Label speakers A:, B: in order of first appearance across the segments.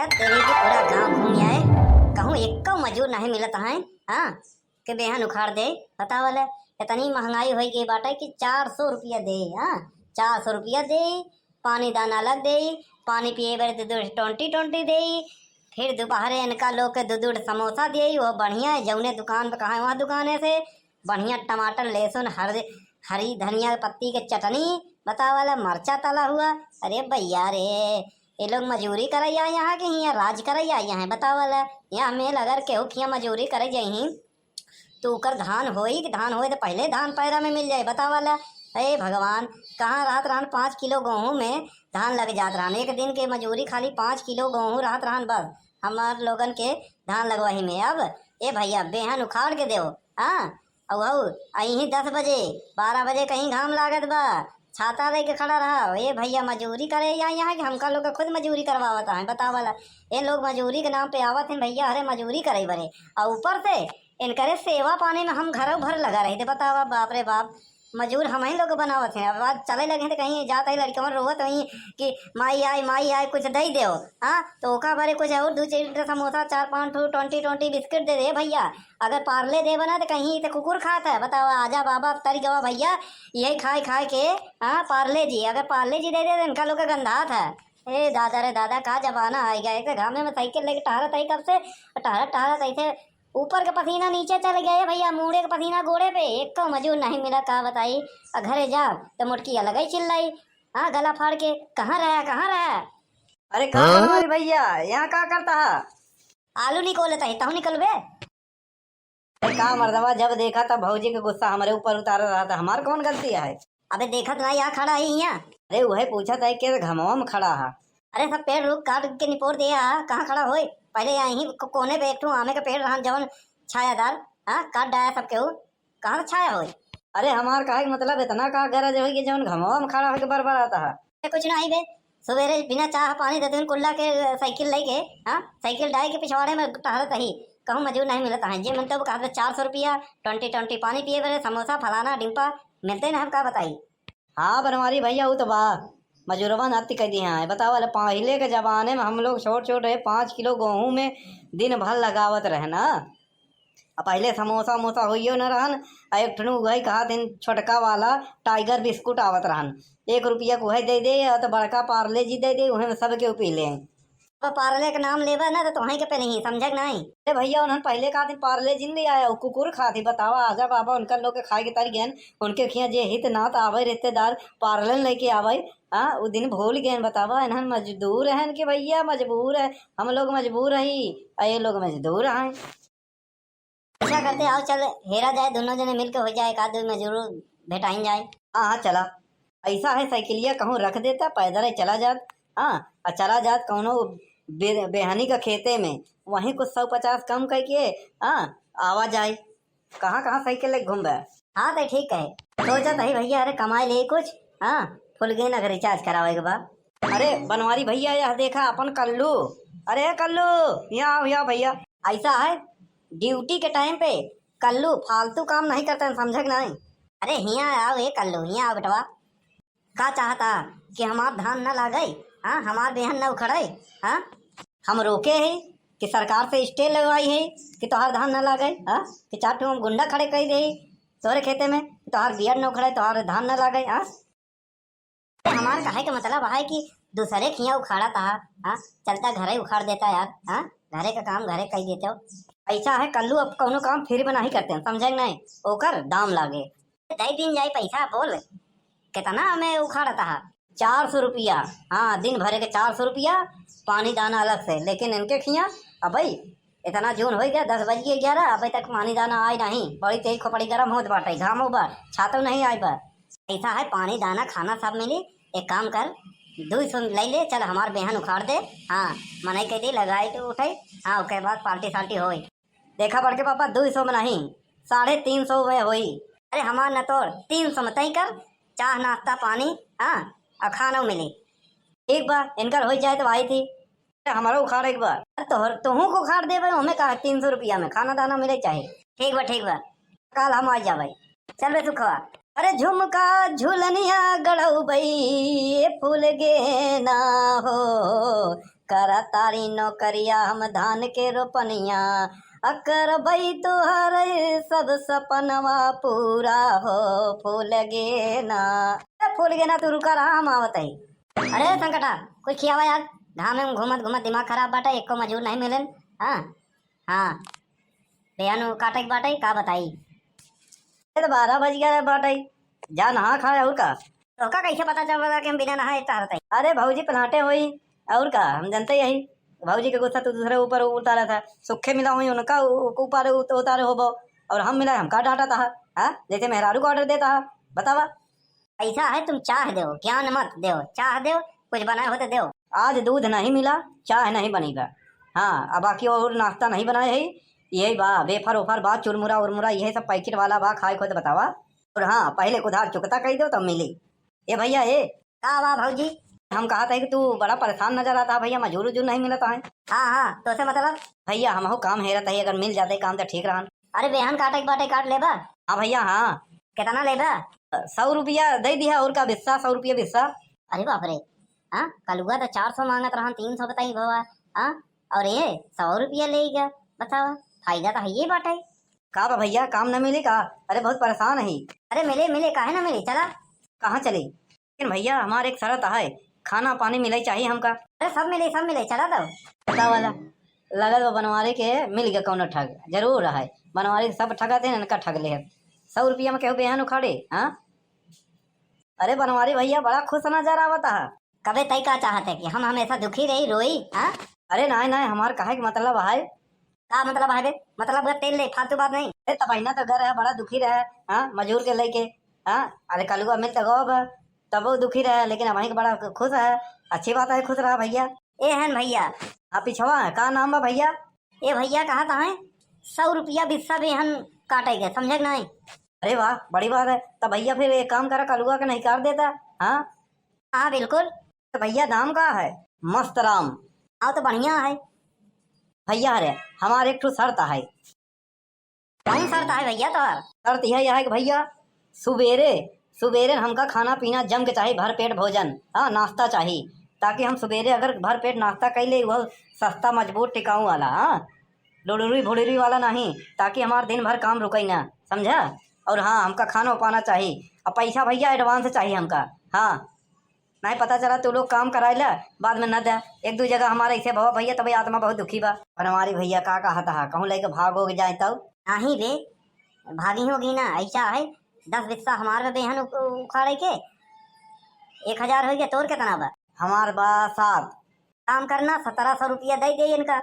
A: तेरे की पूरा गांव घूम आए, कहूँ एक मजूर नहीं मिलता है। हाँ, के बेहन उखाड़ दे। पता वाला इतनी महंगाई हो गई बाटा कि 400 रुपया दे। हाँ, 400 रुपया दे, पानी दाना अलग दे, पानी पिए बारे दूध 20 दे, फिर दोपहर इनका लोग के दूध समोसा दे। वो बढ़िया है जौने दुकान पे कहा है वहाँ दुकान है से बढ़िया टमाटर लहसुन हरी धनिया पत्ती के चटनी बता वाला मरचा तला हुआ। अरे भैया रे, ये लोग मजूरी करैया यहाँ के यहाँ राज करैया यहाँ बता वाला। यहाँ में अगर केहू खिया मजूरी करे जाही तो उकर धान होई कि धान होए तो पहले धान पैरा में मिल जाए बता वाला। अरे भगवान, कहाँ रात रहन 5 किलो गेहूँ में धान लग जात रहन। एक दिन के मजूरी खाली 5 किलो गेहूँ रात रहन बस हमार लोगन के धान लगवाही में। अब ए भैया बेहन उखाड़ के दो। हाँ, और अही 10 बजे 12 बजे कहीं घाम लागत बा, छाता लेके खड़ा रहा। ये भैया मजूरी करे या यहाँ के हमका लोग खुद मजूरी करवावता है बता वाला। ये लोग मजूरी के नाम पे आवत हैं भैया, अरे मजूरी करे बरे और ऊपर से इनकरे सेवा पानी में हम घरों भर लगा रहे थे बतावा। बाप रे बाप, मजूर हम ही लोग बनावत हैं। अब आज चले लगे तो कहीं जाता ही लड़कियों रोवत वहीं कि माई आई कुछ दे दो। हाँ, तो ओका भरे कुछ और 2-4 समोसा 4-5 20 बिस्किट दे दे भैया। अगर पार्ले दे बना तो कहीं तो कुकुर खाता है बताओ। आजा बाबा तरी गवा भैया, यही खाए के। हाँ, पार्ले जी अगर पार्ले जी दे दे तो इनका लोग का गंधात है। ए दादा रे दादा, का जमाना आ गया। एक घामे में साइकिल लेके टहरत आई कब से, टहरत ऐसे ऊपर का पसीना नीचे चल गया है भैया, मुड़े का पसीना गोड़े पे। एक को मजूर नहीं मिला का बताई। घरे जा तो मुटकी अलग ही चिल्लाई। हाँ, गला फाड़ के कहाँ रहा।
B: अरे कहाँ बनवारी भैया, यहाँ का करता है?
A: आलू निकोलता है तहु निकल बे।
B: का मर्दवा, जब देखा तब भौजी का गुस्सा हमारे ऊपर उतार रहा था। हमार कौन गलती है?
A: अबे देखत ना यहाँ खड़ा है यहाँ।
B: अरे वही पूछा था कि घमवा में खड़ा है।
A: अरे सब पेड़ रुक काट के निपोर दिया, कहाँ खड़ा होए। पहले यहीं कोने पे एक आमे का पेड़ रहा जवन छायादार। हाँ, काट डाया सब केहू, कहाँ छाया होए।
B: अरे हमार कहा मतलब इतना का गरज हो कि जवन घमवा में खड़ा होकर बरबर आता है।
A: कुछ नहीं बे, सवेरे बिना चाह पानी देते कुल्ला के साइकिल लेके। हाँ, साइकिल डाय के पिछवाड़े में टहरत ही, कहूँ मजूर नहीं मिलता है। जे मतलब कहा 400 रुपया 20 पानी पिए बरे समोसा फलाना डिम्पा मिलते ना, हम का बताई।
B: हाँ बनवारी भैया, वो तो बा मजूरवा नाती कह दिए हैं बताओ वाले। पहले के जमाने में हम लोग छोट रहे, 5 किलो गेहूँ में दिन भर लगावत रहे ना। अब पहले समोसा मोसा होइयो न रहन। एक ठनू वही कहा दिन छोटका वाला टाइगर बिस्कुट आवत रहन, 1 रुपया को वही दे दे, तो बड़का पार्ले जी दे दे, वही में सब के पी ले।
A: पार्ले का नाम लेवा ना तो तुम्हें के पे नहीं समझ नहीं।
B: अरे भैया उन्होंने पहले कहा थी पार्ले जिन ले आया, कुकुर खाती बतावा। आजा बाबा, उनका लोग के खाए के तारी गए, उनके खिया जे हित नात आवे रिश्तेदार पार्ले लेके आवे। हाँ, वो दिन भूल गए बतावा। इन्हन मजदूर हैं कि भैया मजबूर है, हम लोग मजबूर ही, ये लोग मजदूर हैं।
A: ऐसा करते आओ चल हेरा जाए, दोनों जने मिलके हो जाए, एक आदमी में जरूर भेटाइन जाए।
B: हाँ चला, ऐसा है साइकिलिया कहूँ रख देता, पैदल ही चला जात। हाँ, और चला जात कौनो बेहनी का खेते में, वहीं कुछ 150 कम करके हाँ आवा जाए। कहाँ कहाँ साइकिल लेके घूम।
A: हाँ तो ठीक है, सोचा था भैया अरे कमाई ले कुछ। हाँ, फुल गए ना रिचार्ज करावे के बाद।
B: अरे बनवारी भैया, यह देखा अपन कल्लू। अरे कल्लू, यहाँ आओ यहाँ भैया।
A: ऐसा है ड्यूटी के टाइम पे कल्लू फालतू काम नहीं करते हैं, समझ नहीं। अरे यहाँ आओ ये कल्लू, यहाँ आओ बेटवा। का चाहता कि हमार धान न लागे। हाँ, हमार बेहन न उखड़े। हाँ, हम रोके है कि सरकार से स्टे लगवाई है कि तोहार धान न लागे। हाँ, कि 4 ठो हम गुंडा खड़े कर दे तोहरे खेते में, तोहार बियर न उखड़े, तोहार धान न लागे। हाँ, हमार कहे का मतलब है कि दूसरे खिया उखाड़ा था। हाँ, चलता घरे उखाड़ देता यार। हाँ, घरे का काम घरे कर देते हो। ऐसा है कल्लू, अब कौनो काम फिर में नहीं करते हैं, समझे नहीं। ओकर दाम लागे दे दिन जाए पैसा बोल कितना हमें उखाड़ता है। 400 रुपया। हाँ, दिन भरे के 400 रुपया, पानी दाना अलग से। लेकिन इनके खिया अब भाई इतना जून हो गया, 10 बज गए 11 अभी तक पानी दाना आए नहीं। बड़ी तेज खोपड़ी गर्म होत बाटे, घाम होगा छातो नहीं आए बा। ऐसा है पानी दाना खाना सब मिली। एक काम कर 200 ले ले चल, हमार बेहन उखाड़ दे। हाँ, मनाई कह दी लगाई तो उठे। हाँ, उसके बाद पार्टी साल्टी हो। देखा पड़ के पापा 200 में नहीं 350 में होई। अरे हमार न तोड़ 300 में तय कर, चाह नाश्ता पानी हाँ और खाना मिली। एक बार इनकर हो जाए तो आई थी
B: हमारा उखाड़ एक बार।
A: तुहू को उखाड़ दे भाई, हमें कहा 300 रुपया में खाना दाना मिले चाहे। ठीक बा कल हम आ जा भाई, चल बे सुखवा। अरे झुमका झुलनिया गड़ऊ बई फूल गे ना हो, कर तारी नौकरिया हम धान के रोपनिया, अकर बई तुहर सब सपनवा पूरा हो फूल गे ना। फूल गे ना तू रुका रहा हम आवत है। अरे संकटा कोई खियावा यार, घाम में घूमत घूमत दिमाग खराब बाटा, एको मजूर नहीं मिलन। हाँ हाँ बेहन काटे बाटे का बताई।
B: तो 12 बज गया बाटे, जा नहा खाए और का।
A: तो का कैसे पता चल कि हम बिना नहाए टहलते?
B: अरे भाऊजी पलाटे हुई और का, हम जानते यही भाऊजी के गुस्सा तो दूसरे ऊपर उतारा था, सुखे मिला हुई उनका ऊपर उतारे हो और हम मिला हमका डांटा था। हाँ जैसे मेहरारू को ऑर्डर देता है, बतावा।
A: ऐसा है तुम चाह दो ज्ञान मत दो, चाह दो कुछ बनाए हो तो दो।
B: आज दूध नहीं मिला, चाय नहीं बनेगा। हाँ अब बाकी और नाश्ता नहीं बनाए है, यही बा वेफर उफर बा, चुरमुरा उरमुरा यही सब पैकेट वाला बा, खाए खुद बतावा। और हाँ पहले उधार चुकता कही दो तब मिली। ये भैया ये
A: का बा भाजी?
B: हम कहा था कि तू बड़ा परेशान नजर आता है भैया, मजूर उजूर नहीं मिलता है।
A: हाँ हाँ तो से मतलब
B: भैया हम काम हेरत है, अगर मिल जाते काम तो ठीक रहा।
A: अरे बेहन काटे बाटे काट लेबा।
B: हाँ भैया हाँ।
A: कितना लेबा?
B: 100 रुपया दे दिया और का बिस्सा, 100 रुपया बिस्सा।
A: अरे बाप रे, हाँ कलुआ तो 400 मांगत रहा, 300 बताई भवा। हाँ और ये 100 रुपया लेगा, बतावा फायदा तो है ये बाटे।
B: का बा भैया काम न मिली का? अरे बहुत परेशान है।
A: अरे मिले मिले काहे ना मिले, चला।
B: कहाँ चले? लेकिन भैया हमारे एक शर्त है, खाना पानी मिले चाहिए हमका।
A: अरे सब मिले चला दो।
B: पता वाला लगल वो बनवारी के मिल गया कौन ठग, जरूर है बनवारी सब ठगाते हैं, इनका ठग ले 100 रुपया में केहू बेहन उखाड़े। हाँ अरे बनवारी भैया बड़ा खुश नजर आवता है।
A: कबे तय का चाहते कि हम हमेशा दुखी रही रोई? हाँ
B: अरे नहीं नहीं हमार कहे के मतलब है।
A: का मतलब है बे? मतलब तेल ले, फालतू बात नहीं।
B: अरे तब महीना तो घर है बड़ा दुखी रहे। हाँ मजूर के लेके। हाँ अरे कलुआ मिल तो गो तब वो दुखी रहे, लेकिन अब वहीं बड़ा खुश है। अच्छी बात है खुश रहा भैया।
A: ए है भैया
B: आप पिछवा है का नाम बा भैया?
A: ए भैया कहा था 100 रुपया बिस्सा बेहन काटेगा, समझे कि नहीं?
B: अरे वाह बड़ी बात है। तो भैया फिर एक काम करा कलुआ का नहीं कर देता। हाँ
A: हाँ बिल्कुल।
B: तो भैया दाम का है? मस्त राम।
A: हाँ तो बढ़िया है
B: भैया अरे हमारे एक ठो शर्त है।
A: कौन शर्त है भैया? तो
B: शर्त यह है कि भैया सुबेरे सुबेरे हमका खाना पीना जम के चाहिए, भर पेट भोजन। हाँ नाश्ता चाहिए, ताकि हम सुबेरे अगर भर पेट नाश्ता कर ले वह सस्ता मजबूत टिकाऊ वाला। हाँ लुड़ुरी भुड़ुरी वाला नहीं, ताकि हमारा दिन भर काम रुके ना, समझा। और हाँ हमका खाना पाना चाहिए, और पैसा भैया एडवांस चाहिए हमका। हाँ नहीं पता चला तू लोग काम कराए ला बाद में न दे, एक दो जगह हमारे ऐसे भवा भैया तभी आत्मा बहुत दुखी बा। और हमारी भैया का कहा था कहूँ लेके भागो जाए तब
A: नहीं बे भागी होगी ना, ऐसा है 10 बिस्सा हमारे बेहन उखाड़े के 1000 हो गया। तोर कितना बा?
B: हमार बा 7।
A: काम करना 1700 रुपया दे दे इनका,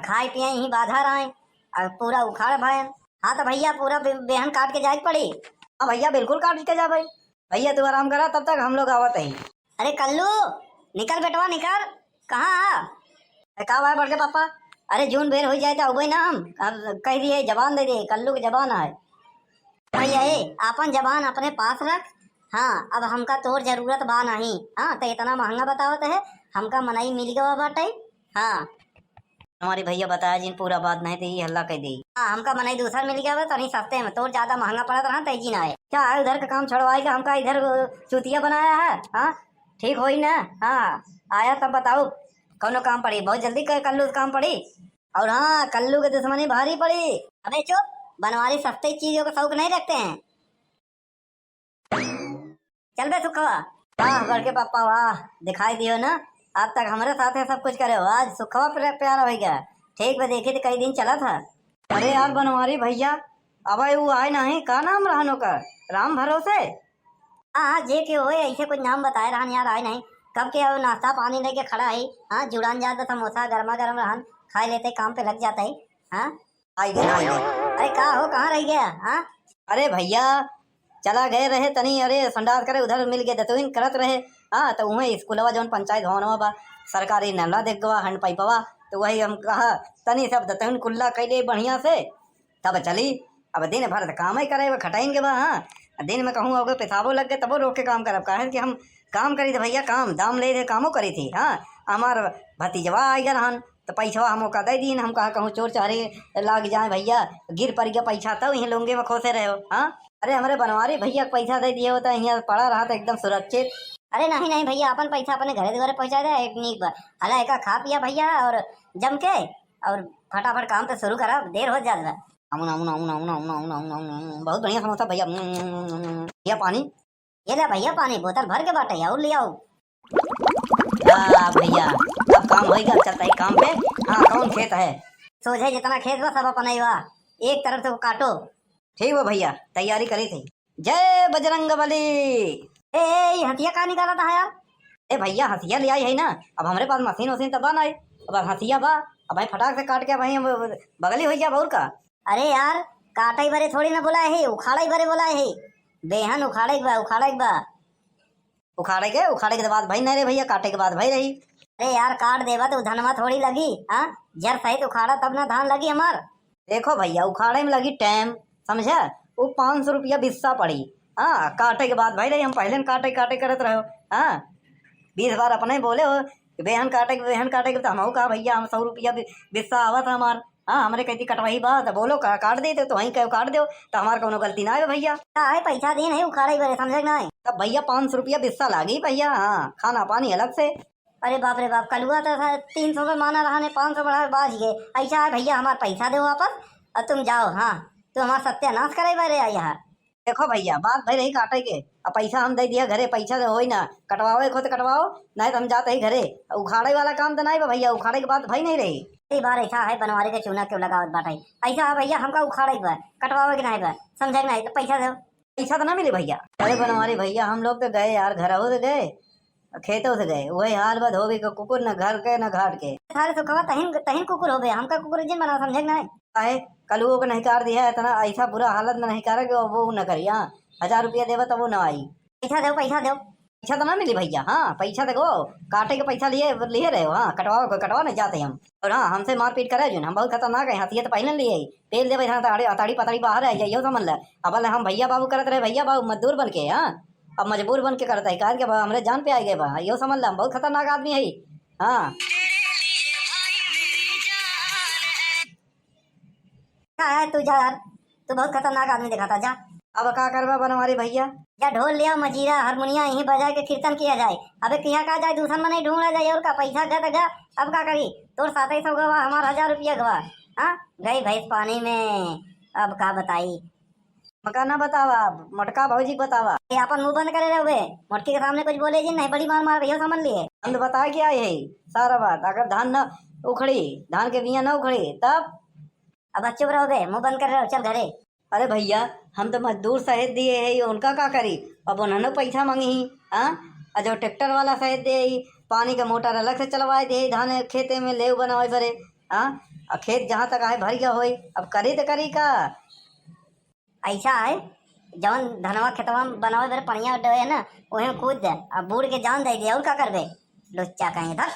A: खाए पिए ही बाधा रहे और पूरा उखाड़ भाई। हाँ तो भैया पूरा बेहन काट के जाए पड़ी।
B: हाँ भैया बिल्कुल काट के जा भाई। भैया तू आराम करा तब तक हम लोग आवत है।
A: अरे कल्लू निकल बेटवा निकल। कहाँ
B: का भाई बढ़ के पापा?
A: अरे जून बेर हो जाए तो अबे ना हम कह दिए जबान दे दे, कल्लू की जबान है भैया। अपन जबान अपने पास रख। हाँ अब हमका तोर जरूरत बा नहीं। हाँ तो इतना महंगा बतावत है, हमका मनाई मिल गया बाटे। हाँ
B: हमारी भैया बताया जिन पूरा बात नहीं थी हल्ला कह दी।
A: हाँ हमका मनाई दूसरा मिल गया तो नहीं सस्ते में, तोर ज्यादा महंगा पड़त रहा तेजी ना है।
B: क्या है उधर का काम छड़वाएगा, हमका इधर चूतिया बनाया है। हाँ ठीक हो ही ना। हाँ आया तब बताओ कौनो काम पड़ी, बहुत जल्दी कल्लू काम पड़ी। और हाँ कल्लू के दुश्मनी भारी पड़ी।
A: अबे चुप, बनवारी सस्ते चीजों का शौक नहीं रखते हैं। चल बे सुखवा।
B: वाह बढ़ के पापा वाह, दिखाई दियो ना आज तक हमारे साथ है सब कुछ करे हो, आज सुखवा प्यारा हो गया। ठीक बे देखे तो कई दिन चला था। अरे यार बनवारी भैया अब वो आए नहीं, का नाम रहनो का? राम भरोसे।
A: हाँ जे के हो ऐसे कुछ नाम बताए रहन यार, आए नहीं कब के अब नाश्ता पानी लेके खड़ा है। हाँ जुड़ान जाता समोसा गर्मा गर्म रहन खा लेते, काम पे लग जाता है। हाँ
B: आई गए आई गए।
A: अरे का हो कहाँ रह गया? हाँ
B: अरे भैया चला गए रहे तनी, अरे संडास करे उधर मिल गए दतुइन करत रहे। हाँ तो वही स्कूलवा जौन पंचायत भवनवा बा सरकारी नल्ला देख गवा हंड पाइपवा, तो वही हम कहा तनी सब दतुइन कुल्ला कैले बढ़िया से तब चली। अब दिन भर तो काम ही करे वो खटाइन के बा। हाँ दिन में कहूँ अगर पेशाबो लग गए तबो रोक के काम करब, कहे कि हम काम करी थे भैया, काम दाम ले थे कामो करी थी। हाँ हमार भतीजवा आई गए रहन तो पैसा हम का दे दीन, हम कहा कहूँ चोर चारे लाग जाए भैया, गिर पड़ गया पैसा तब यहीं लोंगे में खोसे रहे हो। हाँ अरे हमारे बनवारी भैया पैसा दे दिए होता यहाँ पड़ा रहा था एकदम सुरक्षित।
A: अरे नहीं नहीं भैया, अपन पैसा अपने घरे द्वारे पहुंचा दे एक नीक बा। हला एका खा पिया भैया और जम के और फटाफट काम पे शुरू करा, देर हो जात बा।
B: बहुत बढ़िया समोसा भैया। भैया पानी।
A: ये ले भैया पानी, बोतल भर के बाटे और ले आओ।
B: भैया अब काम होएगा, चलता है काम पे। हाँ कौन खेत है?
A: सोझे जितना खेत बा सब अपन बा, एक तरफ से वो काटो।
B: ठीक है भैया, तैयारी करी थी। जय बजरंग बली।
A: ए हथिया कहाँ निकाला था यार?
B: ए भैया हंसिया ले आई है ना, अब हमारे पास मशीन वशीन तब बन आई, अब हंसिया बा, अब भाई फटाक से काट के भाई बगली हो गया बहुत का।
A: अरे यार काटाई भरे थोड़ी ना बोला है, उखाड़ाई भरे बोला है। बेहन उखाड़े के बा, उखाड़े के बा।
B: उखाड़े के बाद भाई नहीं रे भैया, काटे के बाद भाई रही।
A: अरे यार काट देवा तो धनवा थोड़ी लगी। हाँ जर सहित उखाड़ा तब ना धान लगी हमार।
B: देखो भैया उखाड़े में लगी टाइम, समझा? वो 500 रुपया बिस्सा पड़ी। हाँ काटे के बाद भाई रही, हम पहले काटे काटे करत रहो। हाँ 20 बार अपने बोले हो बेहन काटे के, तो हम कहा भैया हम 100 रुपया बिस्सा आवत हमार। हाँ हमारे कहती कटवाई बात बोलो काट देते तो वहीं काट दो, तो हमारे कोनो गलती ना है भैया।
A: पैसा दी नहीं उखाड़ाई भरे, समझे ना?
B: तब भैया 500 रुपया बिस्सा लागी भैया। हाँ खाना पानी अलग से।
A: अरे बाप रे बाप, कलुआ तो 300 में माना रहा ने 500 बढ़ा बाज गए। ऐसा है भैया, हमारे पैसा दो वापस और तुम जाओ। हाँ तुम हमारा सत्यानाश करे बारे यहाँ।
B: देखो भैया बात भाई रही काटे के, अब पैसा हम दे दिया घरे, पैसा तो हो ही ना, कटवाओ एक हो तो कटवाओ, नहीं तो हम जाते ही घरे। उखाड़े वाला काम तो नहीं बा भैया, उखाड़े के बाद भाई नहीं रही।
A: कई बार ऐसा है बनवारी के चूना क्यों लगावत बाटाई। ऐसा है भैया हमका उखाड़े के बा, कटवावे के नहीं बा, समझे नहीं? तो पैसा दो।
B: पैसा तो ना मिले भैया। अरे बनवारी भैया हम लोग तो गए यार, घर हो तो गए, खेतों से गए, वही हाल बद हो गई, कुकुर न घर के न घाट के।
A: सारे तो कहा तहिन तहिन कुकुर हो गए, हमका कुकुर जिन बना, समझे नहीं?
B: है कलुओं को नहीं कार दिया है इतना, ऐसा बुरा हालत में नहीं करे कि वो न करी। हाँ 1000 रुपया देवा तब वो न आई।
A: पैसा दो, पैसा दो।
B: पैसा तो ना मिली भैया। हाँ पैसा देखो, काटे के पैसा लिए रहे हो। हाँ कटवा नहीं जाते हम। और हाँ हमसे मारपीट करे जो हम बहुत खतरनाक है। हथिया तो पहले लिए तेल दे अताड़ी पताड़ी बाहर है जाइयो समझ ल। अब हम भैया बाबू करते रहे, भैया बाबू मजदूर बन के। हाँ अब मजबूर बन के करता है, कहा कि हमारे जान पे आ गए बा, यो समझ ल हम बहुत खतरनाक आदमी है। हाँ
A: क्या है तू जा यार, तू बहुत खतरनाक आदमी दिखा था। जा
B: अब क्या करवा बनवारी भैया?
A: या ढोल लिया, मजीरा हारमोनिया यहीं बजा के कीर्तन किया जाए। अबे किया का जाए, दूसरा में नहीं ढूंढा जाए। और का पैसा गया तो गया, अब क्या करी? तोर 2700 गवा, हमारा 1000 रुपया गवा। हाँ गई भैंस पानी में, अब का बताई?
B: मका ना बतावा, मटका भौजी बतावा।
A: ये अपन मुंह बंद करे रहे, मोटकी के सामने कुछ बोले जी नहीं, बड़ी मार मार भैया समझ लिए।
B: हम तो बता के आए है सारा बात। अगर धान न उखड़ी, धान के बिया न उखड़ी तब।
A: अब चुप रहो बे, मुंह बंद कर रहे हो, चल घरे।
B: अरे भैया हम तो मजदूर सहित दिए है, उनका क्या करी? अब उन्होंने पैसा मांगी ही। हाँ और जो ट्रैक्टर वाला सहित दे, पानी का मोटर अलग से चलवाए दे, धान खेते में ले बनाए बरे। हाँ और खेत जहाँ तक आए भर गया हो, अब करी तो करी का?
A: ऐसा है जवन धनवा खेतवा में बनावे बरे पनिया है ना, वही में कूद दे, अब बूढ़ के जान दे दिया और क्या करबे? लुच्चा कहीं था।